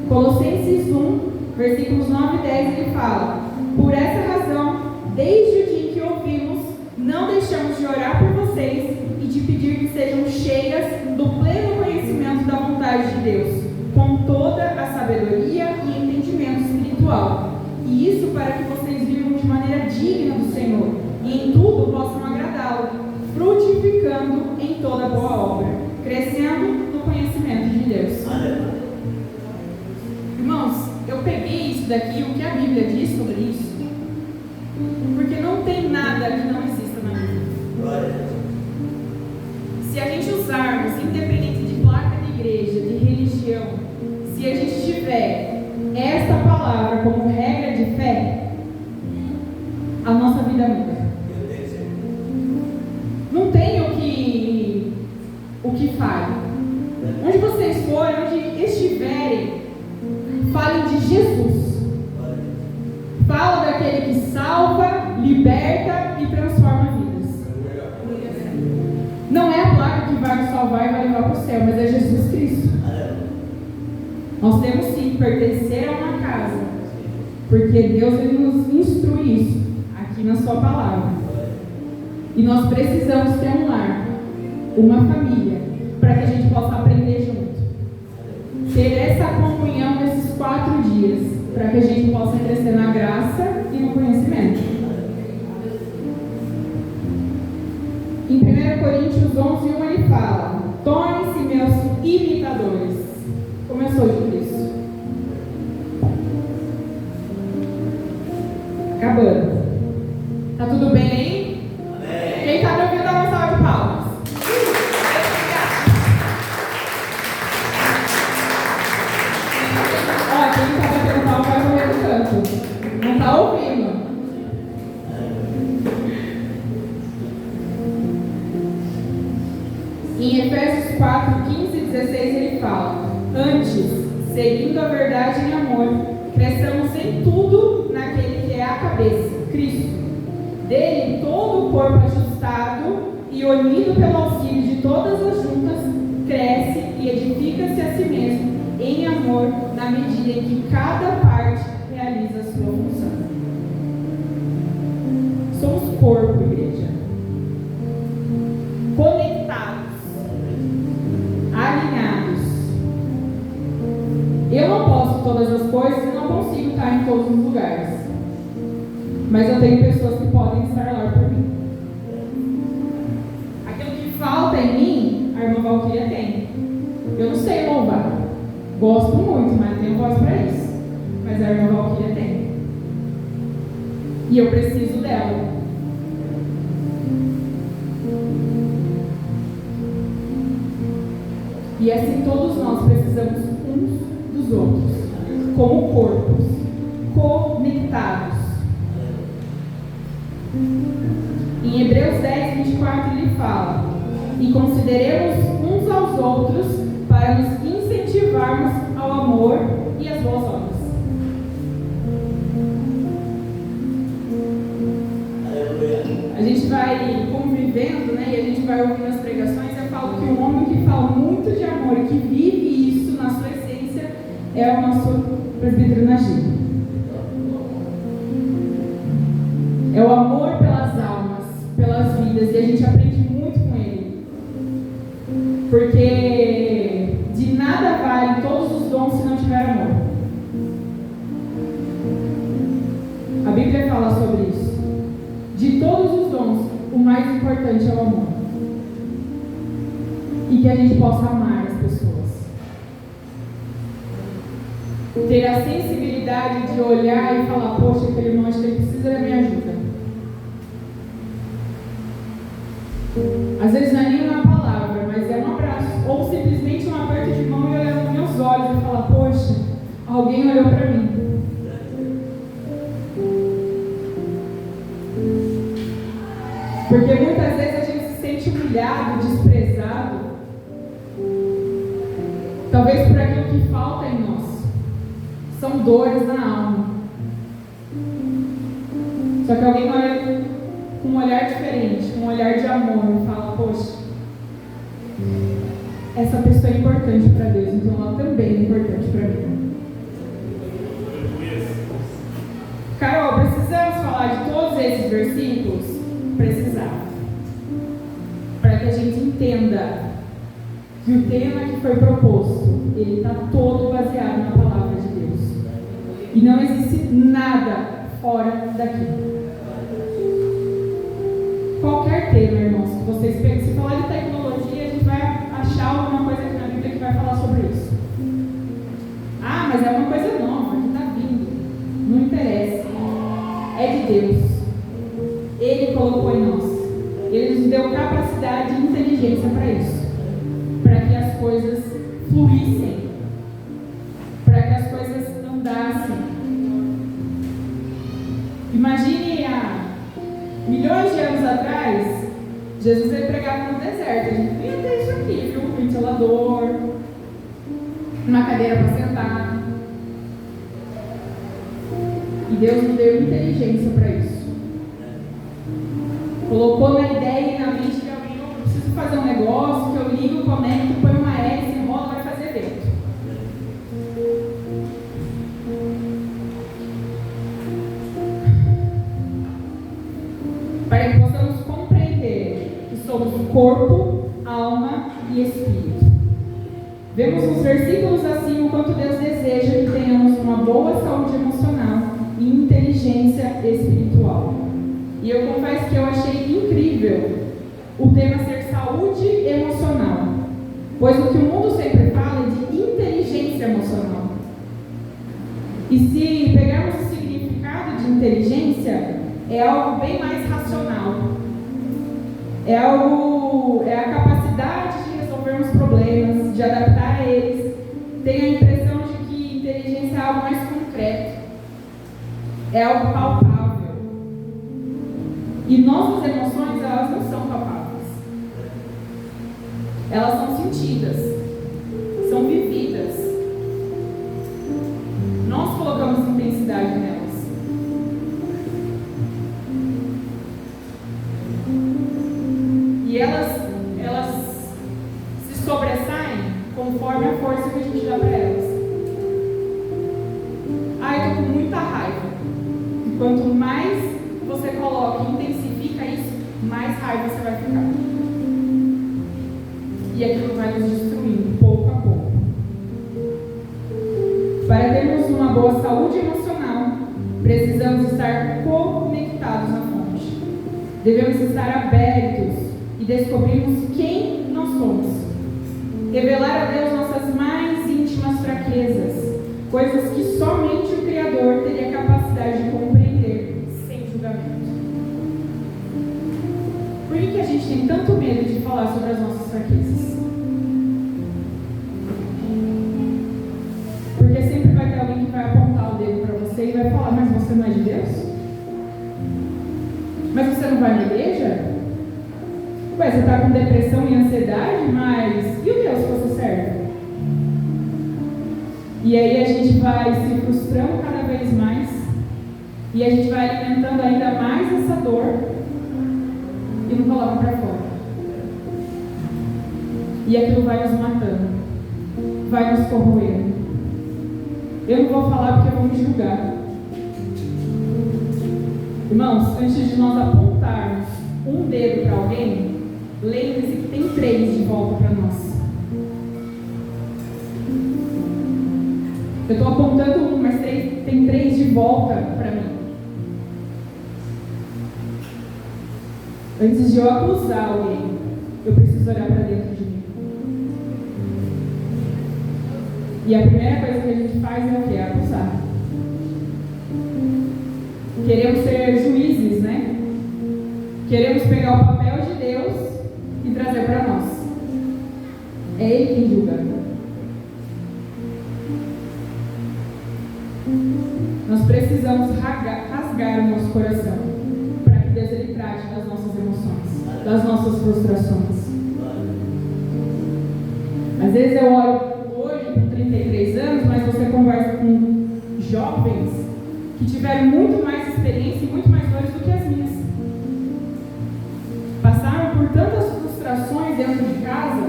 Colossenses 1, versículos 9 e 10, ele fala: por essa razão, desde o dia em que ouvimos, não deixamos de orar por vocês e de pedir que sejam cheias do pleno conhecimento da vontade de Deus, com toda a sabedoria e entendimento espiritual. E isso para que vocês vivam de maneira digna do Senhor e em tudo possam agradá-lo, frutificando em toda boa obra, crescendo no conhecimento de Deus. Irmãos, eu peguei isso daqui, o que a Bíblia diz sobre isso, porque não tem nada que não exista na Bíblia. Se a gente usarmos, independente de placa de igreja, de religião, se a gente tiver esta palavra como regra de fé, a nossa vida muda. Não tem o que fale. Onde vocês forem, onde estiverem, falem de Jesus. Fala daquele que salva, liberta e transforma vidas. Não é a placa que vai nos salvar e vai levar para o céu, mas é Jesus Cristo. Nós temos sim que pertencer a uma casa, porque Deus ele nos instrui isso aqui na sua palavra. E nós precisamos ter um lar, uma família, para que a gente possa aprender junto. Ter essa comunhão nesses 4 dias, para que a gente possa crescer na graça e no conhecimento. Em 1 Coríntios 11, 1 ele fala: tornem-se meus imitadores, como eu sou de Cristo. Acabando. Tá tudo bem aí? Quem está me ouvindo, dá uma salva de palmas. Ó, quem está batendo palma vai correr no canto. Não está ouvindo. Em Efésios 4, 15 e 16 ele fala: antes, seguindo a verdade em amor, cresçamos em tudo naquele que é a cabeça, Cristo. Dele todo o corpo ajustado e unido pelo auxílio de todas as juntas, cresce e edifica-se a si mesmo em amor, na medida em que cada parte realiza a sua função. Somos corpo, igreja. Conectados, alinhados. Eu não posso todas as coisas e não consigo estar em todos os lugares. Mas eu tenho pessoas que podem estar lá por mim. Aquilo que falta em mim, a irmã Valquíria tem. Eu não sei louvar. Gosto muito, mas não tenho voz para isso. Mas a irmã Valquíria tem. E eu preciso dela. E assim todos nós precisamos uns dos outros, como corpos, conectados. Em Hebreus 10, 24 ele fala: e consideremos uns aos outros para nos incentivarmos ao amor e às boas obras. A gente vai convivendo, né, e a gente vai ouvindo as pregações. Eu falo que um homem que fala muito de amor e que vive isso na sua essência é o nosso presbítero Najib. É o amor pelas almas, pelas vidas, e a gente aprende muito com ele. Porque de nada vale todos os dons se não tiver amor. A Bíblia fala sobre isso. De todos os dons, o mais importante é o amor. E que a gente possa amar as pessoas. Ter a sensibilidade de olhar e falar: poxa, aquele irmão, acho que ele precisa da minha ajuda. Às vezes não é nem uma palavra, mas é um abraço. Ou simplesmente alguém olhou para mim. Porque muitas vezes a gente se sente humilhado, desprezado, talvez por aquilo que falta em nós. São dores na alma. Só que alguém olha com um olhar diferente, com um olhar de amor, e fala: poxa, essa pessoa é importante para Deus, então ela também é importante para mim. Carol, precisamos falar de todos esses versículos? Precisava. Para que a gente entenda que o tema que foi proposto, ele está todo baseado na palavra de Deus. E não existe nada fora daquilo. Qualquer tema, irmãos, que vocês peguem, se falar de tecnologia, a gente vai achar alguma coisa aqui na Bíblia que vai falar sobre isso. Ah, mas é uma coisa nova, que está vindo. Não interessa. É de Deus. Ele colocou em nós. Ele nos deu capacidade e inteligência para isso. Para que as coisas fluíssem. Para que as coisas andassem. Imagine há milhões de anos atrás, Jesus ele pregava no deserto. A gente não ia ter isso aqui, viu? Um ventilador, uma cadeira para sentar. E Deus nos deu inteligência para isso. Colocou na ideia e na mente de alguém: eu preciso fazer um negócio, que eu ligo, conecto, põe uma hélice, enrola, vai fazer vento. Para que possamos compreender que somos corpo, alma e espírito. Vemos nos versículos assim o quanto Deus deseja que tenhamos uma boa saúde emocional e inteligência espiritual. E eu confesso que eu achei incrível o tema ser saúde emocional, pois o que o mundo sempre fala é de inteligência emocional. E se pegarmos o significado de inteligência, é algo bem mais racional. É a capacidade de resolvermos problemas, de adaptar a eles. Tenho a impressão de que inteligência é algo mais concreto. É algo palpável. E nossas emoções, elas não são palpáveis. Elas são sentidas. São vividas. Nós colocamos intensidade nelas. E elas se sobressaem conforme a força que a gente dá para elas. Ah, eu estou com muita raiva. E quanto mais você coloca e intensifica isso, mais raiva você vai ficar. E aquilo vai nos destruindo pouco a pouco. Para termos uma boa saúde emocional, precisamos estar conectados à fonte. Devemos estar abertos e descobrirmos quem nós somos. Revelar a Deus nossas mais íntimas fraquezas, coisas que somente o Criador teria capacidade de compreender sem julgamento. Por que a gente tem tanto medo de falar sobre as nossas fraquezas? Porque sempre vai ter alguém que vai apontar o dedo para você e vai falar: mas você não é de Deus? Mas você não vai na igreja? Ué, você está com depressão e ansiedade, mas e o Deus que você serve? E aí a gente vai se frustrando cada vez mais, e a gente vai alimentando ainda mais essa dor e não coloca para fora. E aquilo vai nos matando, vai nos corroendo. Eu não vou falar porque vão me julgar. Irmãos, antes de nós apontarmos um dedo para alguém, lembre-se que tem 3 de volta para nós. Eu estou apontando um, mas tem 3 de volta para mim. Antes de eu acusar alguém, eu preciso olhar para dentro de mim. E a primeira coisa que a gente faz é o quê? Acusar. Queremos ser juízes, né? Queremos pegar o papel de Deus e trazer para nós. É Ele quem julga. Nós precisamos rasgar o nosso coração para que Deus ele trate das nossas emoções, das nossas frustrações. Às vezes eu olho hoje com 33 anos, mas você conversa com jovens que tiveram muito mais experiência e muito mais dores do que as minhas. Passaram por tantas frustrações dentro de casa.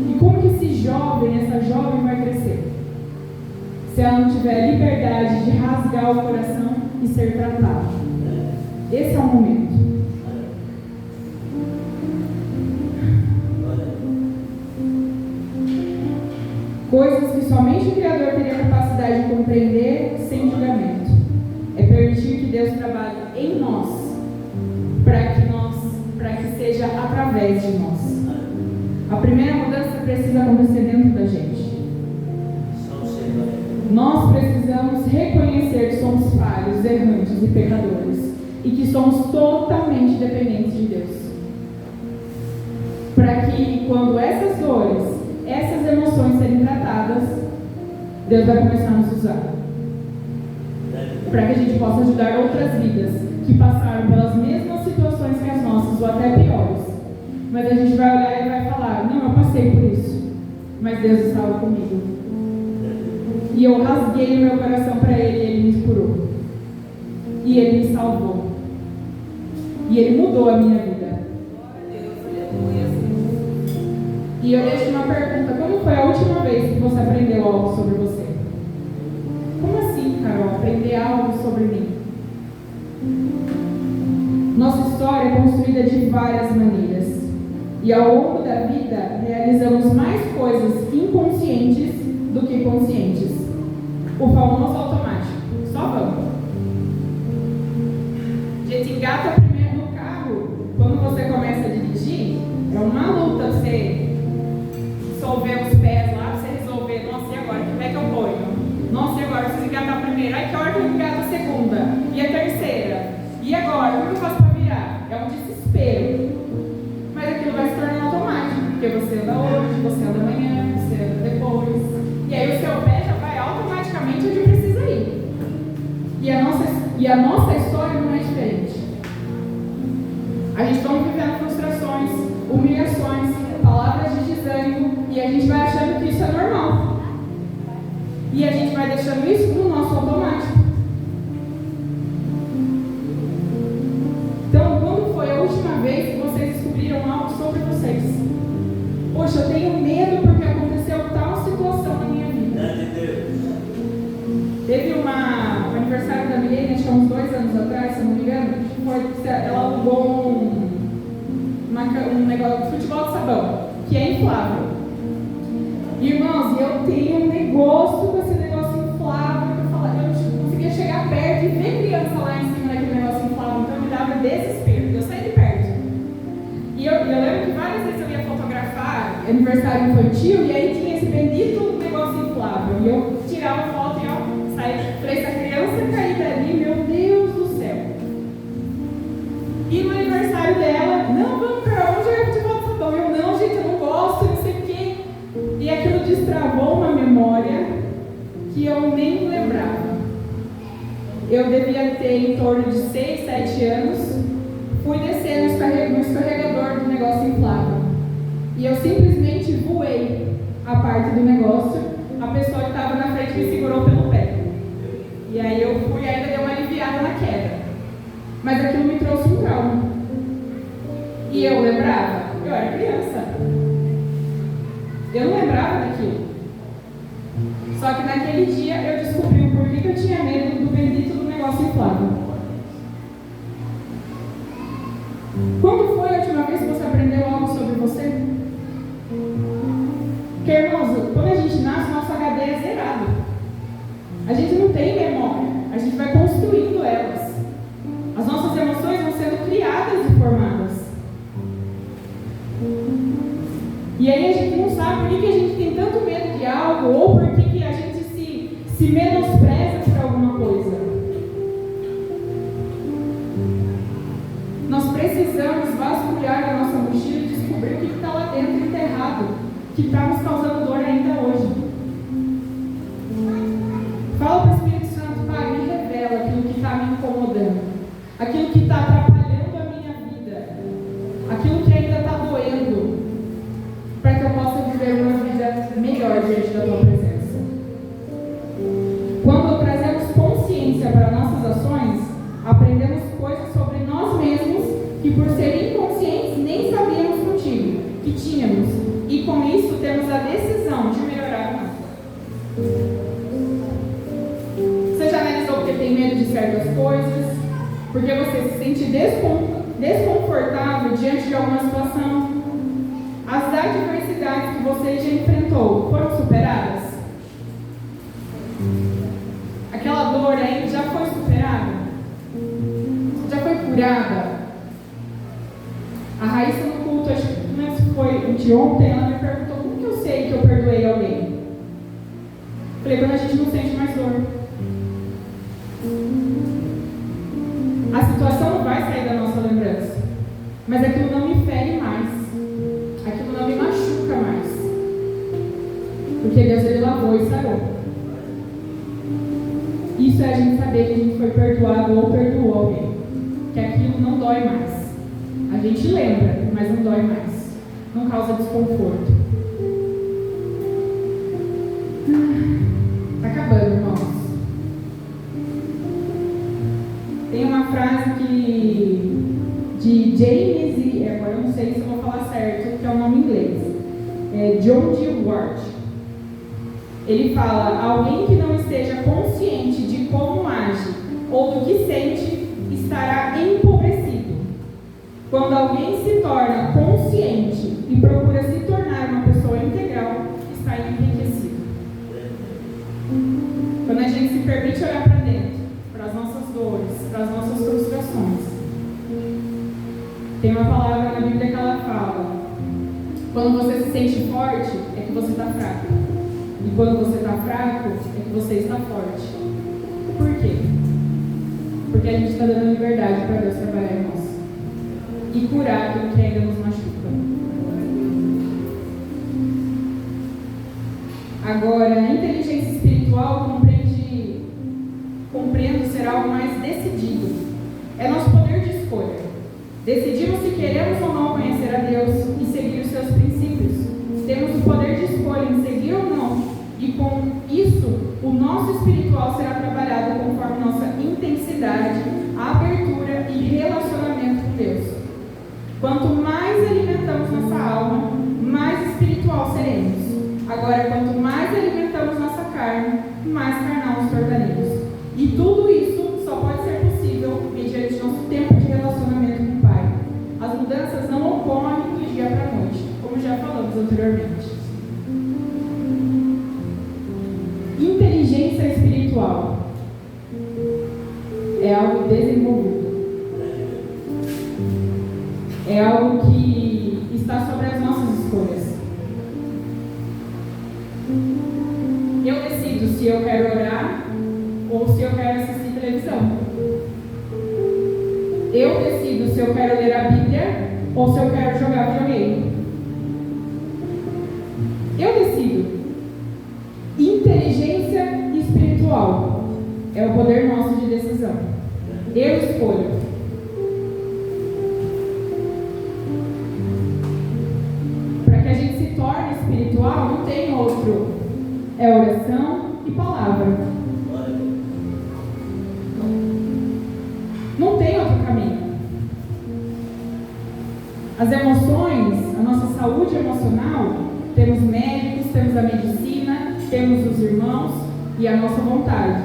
E como que esse jovem, essa jovem vai crescer? Se ela não tiver liberdade de rasgar o coração e ser tratada. Esse é o momento. Coisas que somente o Criador teria capacidade de compreender sem julgamento. É permitir que Deus trabalhe em nós, para que seja através de nós. A primeira mudança precisa acontecer dentro da gente. Nós precisamos reconhecer que somos falhos, errantes e pecadores e que somos totalmente dependentes de Deus. Para que quando essas dores, essas emoções serem tratadas, Deus vai começar a nos usar. Para que a gente possa ajudar outras vidas que passaram pelas mesmas situações que as nossas, ou até piores. Mas a gente vai olhar e vai falar: não, eu passei por isso, mas Deus estava comigo. E eu rasguei o meu coração para Ele e Ele me curou. E Ele me salvou. E Ele mudou a minha vida. E eu deixo uma pergunta: quando foi a última vez que você aprendeu algo sobre você? Como assim, Carol, aprender algo sobre mim? Nossa história é construída de várias maneiras. E ao longo da vida, realizamos mais coisas inconscientes do que conscientes. O famoso automático. Só vamos. A gente engata primeiro no carro. Quando você começa a dirigir, é uma luta você solver os pés lá, você resolver: nossa, e agora? Que pé que eu ponho? Nossa, e agora? Eu preciso engatar a primeira. Ai, que hora que eu engato a segunda? E a terceira? E agora? Como eu faço para virar? É um desespero. Mas aquilo vai se tornando automático, porque você anda hoje, você anda amanhã, você anda depois. E aí o seu pé já vai automaticamente onde precisa ir. E a nossa história não é diferente. A gente está vivendo frustrações, humilhações, palavras de desânimo, e a gente vai achando que isso é normal. E a gente vai deixando isso no nosso automático. Então, quando foi a última vez que vocês descobriram algo sobre vocês? Poxa, eu tenho medo porque aconteceu tal situação na minha vida. Teve um aniversário da Milene, acho que há uns 2 anos atrás, se não me engano, ela alugou um negócio de futebol de sabão, que é inflável. Irmãos, eu tenho um negócio com esse negócio inflável, eu não conseguia chegar perto e ver criança lá em cima daquele negócio inflável, então me dava desespero, eu saí de perto. E eu lembro que várias vezes eu ia fotografar aniversário infantil, e aí tinha esse bendito negócio inflável, e eu tirava foto e eu saía, falei, essa criança cair dali, meu Deus do céu. E no aniversário dela: não, vamos, Carol, vamos jogar futebol de sabão. Eu: não, gente, eu não gosto, não sei o quê. E aquilo destravou uma memória que eu nem lembrava. Eu devia ter em torno de 6, 7 anos. Fui descer no escorregador do negócio inflável. E eu simplesmente voei a parte do negócio. A pessoa que estava na frente me segurou pelo pé. E aí eu fui e ainda dei uma aliviada na queda. Mas aquilo me trouxe um trauma. E eu lembrava? Eu era criança. Eu não lembrava daquilo. Só que naquele dia eu descobri o porquê que eu tinha medo do bendito do negócio inflável. Quando foi a última vez que você aprendeu algo sobre você? Porque, irmãos, quando a gente nasce, nosso HD é zerado. A gente não tem memória. A gente vai construindo elas. As nossas emoções vão sendo criadas e formadas. E aí a gente não sabe por que a gente tem tanto medo de algo, ou por que a gente se menospreza por alguma coisa. Nós precisamos vasculhar a nossa mochila e descobrir o que está lá dentro enterrado, que está nos causando dor ainda hoje. aquilo que está atrapalhando a minha vida, aquilo que ainda está doendo, para que eu possa viver uma vida melhor diante da tua presença. Quando trazemos consciência para nossas ações, aprendemos coisas sobre nós mesmos que, por serem inconscientes, nem sabíamos contigo que tínhamos, e com isso temos a decisão de melhorar a nossa. Você já analisou porque tem medo de certas coisas? Porque você se sente desconfortável diante de alguma situação? As adversidades que você já enfrentou foram superadas? Aquela dor aí já foi superada? Já foi curada? A Raíssa no culto, acho que não é se foi anteontem, ela me perguntou como que eu sei que eu perdoei alguém. Falei, quando a gente não sente mais dor. A situação não vai sair da nossa lembrança, mas aquilo não me fere mais, aquilo não me machuca mais, porque Deus, Ele lavou e sarou. Isso é a gente saber que a gente foi perdoado ou perdoou alguém, que aquilo não dói mais. A gente lembra, mas não dói mais, não causa desconforto. Está acabando, irmãos. Tem uma frase de James, e agora eu não sei se eu vou falar certo, que é o nome em inglês, John D. Ward. Ele fala: alguém que não esteja consciente de como age ou do que sente estará empobrecido. Quando alguém se torna consciente e procura se tornar uma pessoa integral, está enriquecido. Quando a gente se permite olhar para dentro, para as nossas dores, para as nossas frustrações, tem uma palavra na Bíblia que ela fala: quando você se sente forte, é que você está fraco. E quando você está fraco, é que você está forte. Por quê? Porque a gente está dando liberdade para Deus trabalhar em nós e curar aquilo que ainda nos machuca. Agora, a inteligência espiritual compreendo ser algo mais decidido. É nosso poder de escolha. Decidimos se queremos ou não conhecer a Deus e seguir os seus princípios. Temos o poder de escolha em seguir ou não, e com isso, o nosso espiritual será trabalhado conforme nossa intensidade, abertura e relacionamento com Deus. Quanto mais alimentamos nossa alma, mais espiritual seremos. Agora, quanto mais alimentamos nossa carne, mais carnal nos tornaremos. E tudo isso só pode ser possível mediante nosso tempo de relacionamento com o Pai. As mudanças não ocorrem do dia para a noite, como já falamos anteriormente. Inteligência espiritual é algo desenvolvido. É algo que está sobre as nossas escolhas. Eu decido se eu quero orar ou se eu quero assistir televisão. Eu decido se eu quero ler a Bíblia ou se eu quero jogar videogame. Eu decido. Inteligência espiritual é o poder nosso de decisão. Eu escolho. Para que a gente se torne espiritual, não tem outro. É oração e palavra. Não tem outro caminho. As emoções, a nossa saúde emocional, temos médicos, temos a medicina, temos os irmãos e a nossa vontade.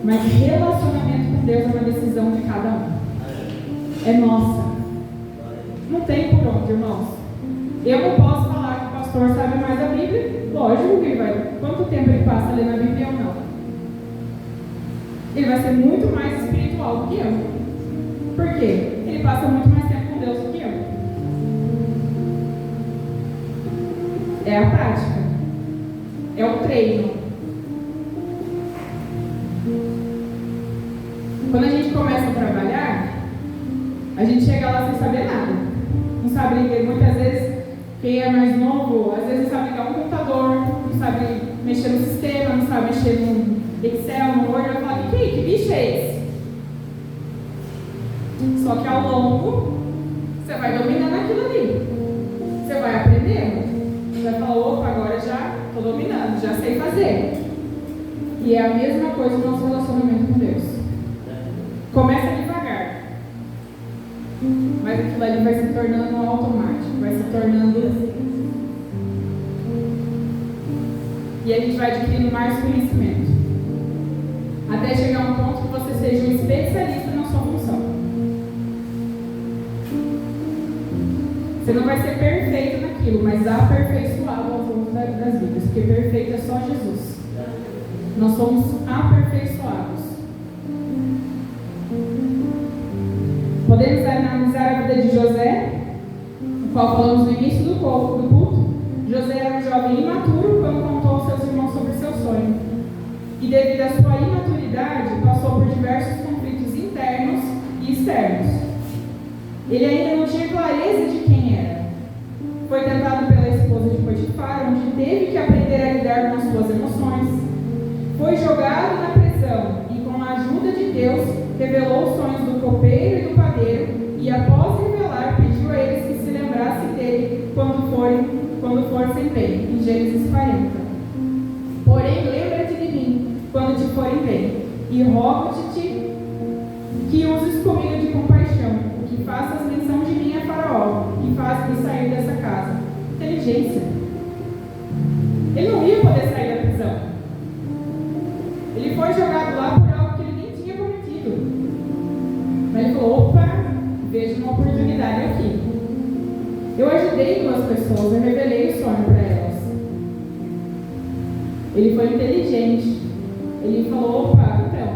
Mas relacionamento com Deus é uma decisão de cada um. É nossa. Não tem por onde, irmãos. Eu não posso falar que o pastor sabe mais da Bíblia. Lógico que ele vai. Quanto tempo ele passa lendo a Bíblia ou não? Ele vai ser muito mais espiritual do que eu. Por quê? Ele passa muito mais tempo com Deus do que eu. É a prática. É o treino. Quando a gente começa a trabalhar, a gente chega lá sem saber nada. Não sabe ler. Muitas vezes, quem é mais novo, às vezes não sabe ligar um computador, não sabe mexer no sistema, não sabe mexer no Excel, no Word. Vai falar, que bicho é esse? Só que ao longo, você vai dominando aquilo ali. Você vai aprendendo. Você vai falar, opa, agora já estou dominando, já sei fazer. E é a mesma coisa no nosso relacionamento com Deus. Começa devagar. Mas aquilo ali vai se tornando automático, vai se tornando. E a gente vai adquirindo mais conhecimento. Até chegar a um ponto que você seja um especialista na sua função. Você não vai ser perfeito naquilo, mas aperfeiçoado ao longo das vidas. Porque perfeito é só Jesus. Nós somos aperfeiçoados. Podemos analisar a vida de José, o qual falamos no início do culto. José era um jovem imaturo quando contou aos seus irmãos sobre seu sonho. E devido à sua imaturidade, passou por diversos conflitos internos e externos. Ele ainda não tinha clareza de quem era. Foi tentado pela esposa de Potifar, onde teve que aprender a lidar com as suas emoções. Foi jogado na prisão e, com a ajuda de Deus, revelou os sonhos do copeiro e do padeiro e, após revelar, pediu a eles que se lembrassem dele quando fossem bem, em Gênesis 40. Porém, lembra-te de mim quando te forem bem, e rogo-te que uses comigo de compaixão, que faças menção de mim a Faraó, e faz-me sair dessa casa. Inteligência. Ele não ia poder sair da prisão. Ele foi jogado lá por algo que ele nem tinha cometido. Mas ele falou, opa, vejo uma oportunidade aqui. Eu ajudei duas pessoas, eu revelei o sonho para elas. Ele foi inteligente. Ele falou, opa, então,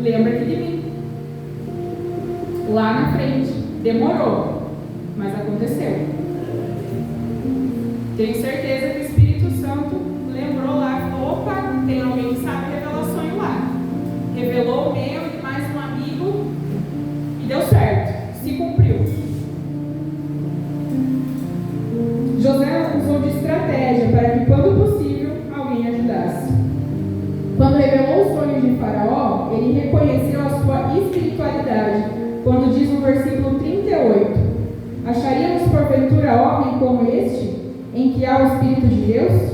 lembra-te de mim. Lá na frente, demorou, mas aconteceu. Tenho certeza que o Espírito Santo lembrou lá, falou, opa, tem alguém que sabe revelar sonho lá. Revelou o meu e mais um amigo e deu certo, se cumpriu. José usou de estratégia para que, quando possível, alguém ajudasse. Quando revelou os sonhos de Faraó, ele reconheceu a sua espiritualidade, quando diz no versículo 38, acharíamos porventura homem como este, em que há o Espírito de Deus?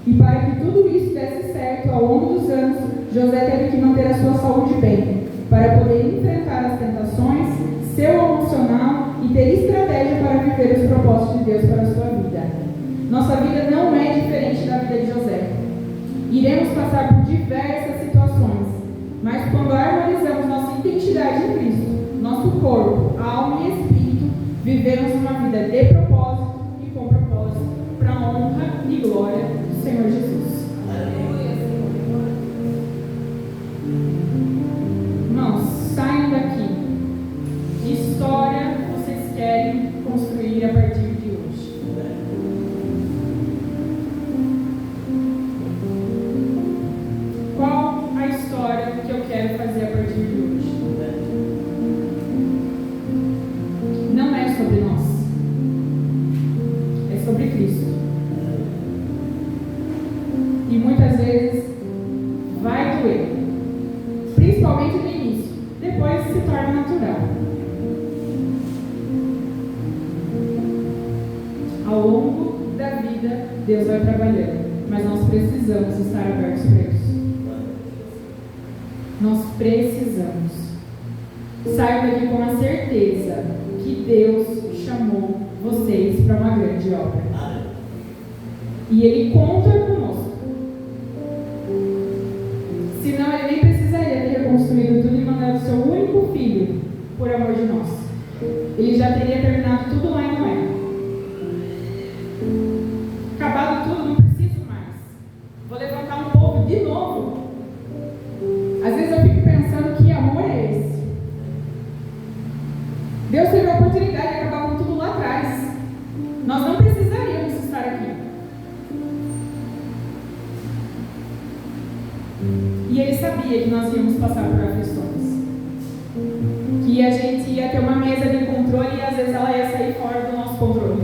E para que tudo isso desse certo ao longo dos anos, José teve que manter a sua saúde bem, para poder enfrentar as tentações, seu emocional e ter estratégia para viver os propósitos de Deus para a sua vida. Nossa vida não é diferente da vida de José. Iremos passar por diversas situações, mas quando harmonizamos nossa identidade em Cristo, nosso corpo, alma e espírito, vivemos uma vida de propósito e com propósito, para a honra e glória do Senhor Jesus. Irmãos, saiam daqui. Que história vocês querem construir a partir de hoje? Qual a história que eu quero fazer a partir de hoje? Não é sobre nós. É sobre Cristo. E muitas vezes vai doer. Principalmente no início. Depois se torna natural. Ao longo da vida, Deus vai trabalhando. Mas nós precisamos estar abertos para isso. Nós precisamos. Saiba daqui com a certeza que Deus chamou vocês para uma grande obra. E Ele conta conosco. Senão Ele nem precisaria ter reconstruído tudo e mandado o seu único filho por amor de nós. Ele já teria terminado tudo lá em Noé. Acabado tudo, não preciso mais. Vou levantar um povo de novo. Às vezes eu fico pensando, que amor é esse? Deus teve a oportunidade de acabar com tudo lá atrás. Nós não precisaríamos estar aqui. E Ele sabia que nós íamos passar por aflições. Que a gente ia ter uma mesa de controle e às vezes ela ia sair fora do nosso controle.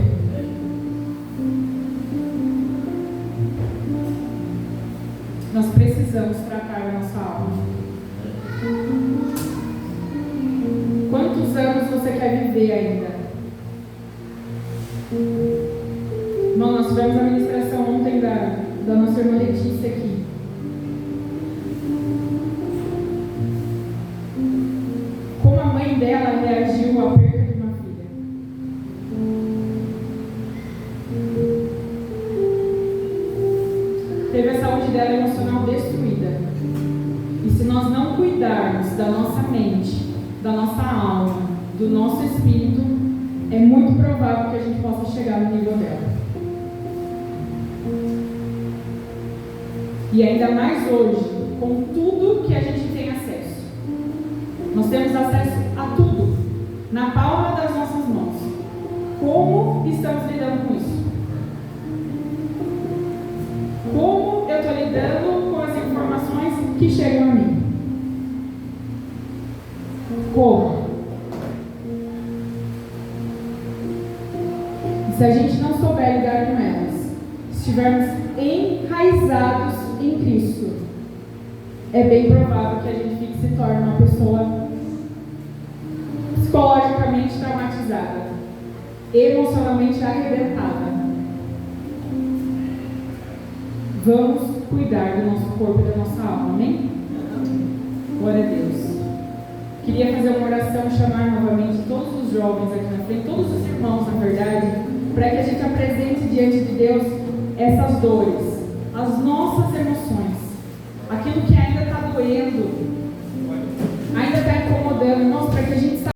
Nós precisamos tratar a nossa alma. Quantos quer viver ainda. Irmão, nós tivemos a ministração ontem da nossa irmã Letícia aqui. Como a mãe dela reagiu à perda de uma filha. Teve a saúde dela emocional destruída. E se nós não cuidarmos da nossa mente, da nossa alma, do nosso espírito, é muito provável que a gente possa chegar no nível dela. E ainda mais hoje, com tudo que a gente tem acesso. Nós temos acesso a tudo, na palma das nossas mãos. Como estamos lidando com isso? Como eu estou lidando com as informações que chegam a mim? Como? E se a gente não souber lidar com elas, estivermos enraizados em Cristo, é bem provável que a gente se torne uma pessoa psicologicamente traumatizada, emocionalmente arrebentada. Vamos cuidar do nosso corpo e da nossa alma, amém? Glória a Deus. Queria fazer uma oração e chamar novamente todos os jovens aqui na frente, todos os irmãos, na verdade, para que a gente apresente diante de Deus essas dores, as nossas emoções, aquilo que ainda está doendo,